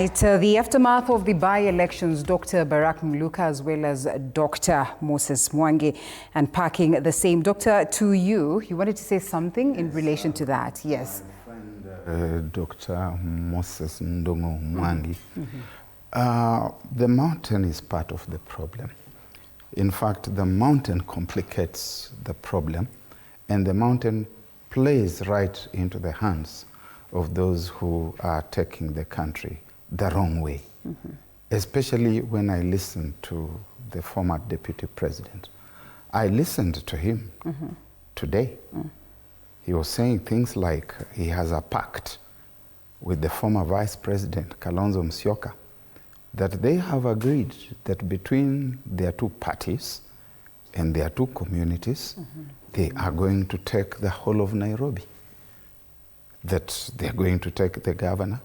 The aftermath of the by-elections, Dr. Barrack Muluka as well as Dr. Moses Mwangi unpacking the same. Doctor, to you wanted to say something in relation to that. Yes. My friend, Dr. Moses Mwangi. The mountain is part of the problem. In fact, the mountain complicates the problem, and the mountain plays right into the hands of those who are taking the country the wrong way. Especially when I listened to the former deputy president. I listened to him today. He was saying things like he has a pact with the former vice president, Kalonzo Musyoka, that they have agreed that between their two parties and their two communities, they are going to take the whole of Nairobi. That they are going to take the governor,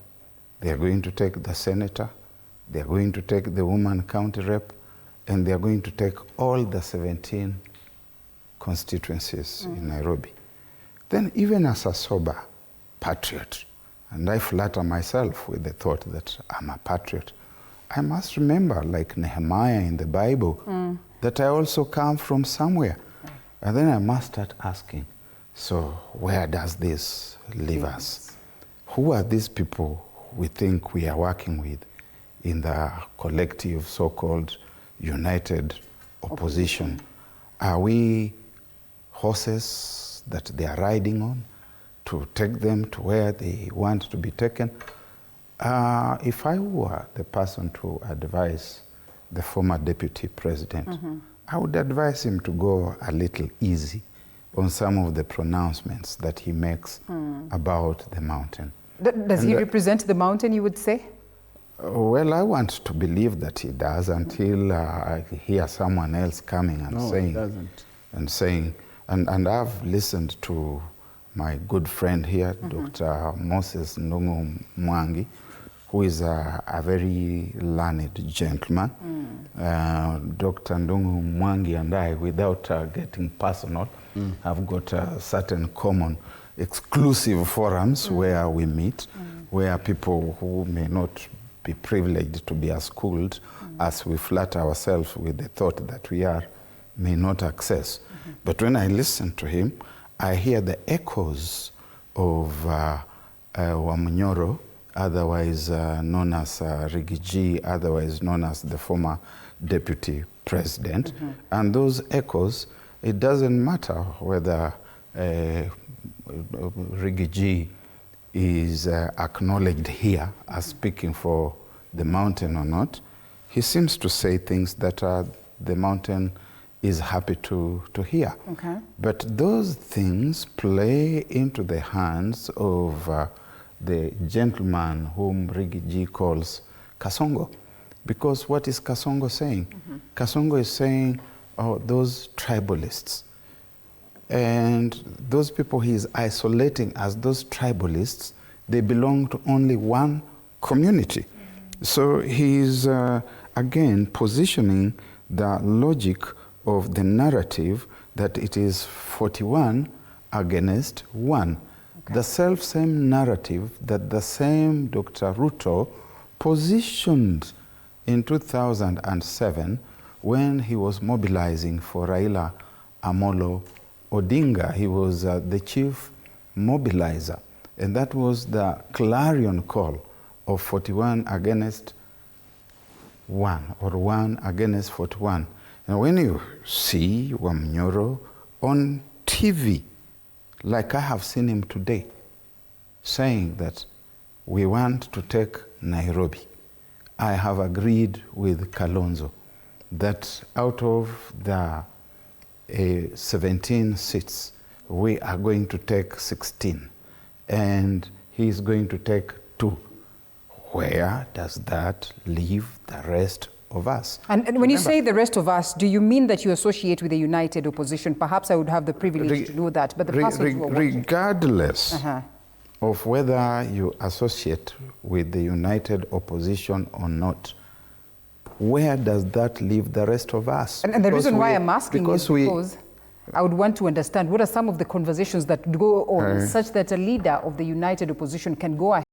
they are going to take the senator, they are going to take the woman county rep, and they are going to take all the 17 constituencies in Nairobi. Then even as a sober patriot, and I flatter myself with the thought that I'm a patriot, I must remember, like Nehemiah in the Bible, that I also come from somewhere. And then I must start asking, so where does this leave us? Who are these people we think we are working with in the collective so-called united opposition? Are we horses that they are riding on to take them to where they want to be taken? If I were the person to advise the former deputy president, I would advise him to go a little easy on some of the pronouncements that he makes about the mountain. Does he represent the mountain, you would say? Well, I want to believe that he does until I hear someone else coming and saying, and I've listened to my good friend here, Dr. Moses Mwangi, who is a very learned gentleman. Dr. Ndungu Mwangi and I, without getting personal, have got certain common exclusive forums where we meet, where people who may not be privileged to be as schooled as we flatter ourselves with the thought that we are, may not access. But when I listen to him, I hear the echoes of Wamunyoro, otherwise known as Rigiji, otherwise known as the former deputy president. And those echoes, it doesn't matter whether Rigiji is acknowledged here as speaking for the mountain or not. He seems to say things that the mountain is happy to hear. But those things play into the hands of the gentleman whom Rigiji calls Kasongo. Because what is Kasongo saying? Kasongo is saying, oh, those tribalists. And those people he is isolating as those tribalists, they belong to only one community. So he is, again, positioning the logic of the narrative that it is 41 against 1. The self-same narrative that the same Dr. Ruto positioned in 2007 when he was mobilizing for Raila Amolo Odinga. He was the chief mobilizer, and that was the clarion call of 41 against 1, or 1 against 41. And when you see Wamunyoro on TV, like I have seen him today, saying that we want to take Nairobi, I have agreed with Kalonzo that out of the 17 seats, we are going to take 16, and he is going to take 2. Where does that leave the rest of us? And when you say the rest of us, do you mean that you associate with the united opposition? Perhaps I would have the privilege to do that, but the persons who are watching. Regardless of whether you associate with the united opposition or not, where does that leave the rest of us? And the reason why I'm asking is because I would want to understand what are some of the conversations that go on such that a leader of the united opposition can go ahead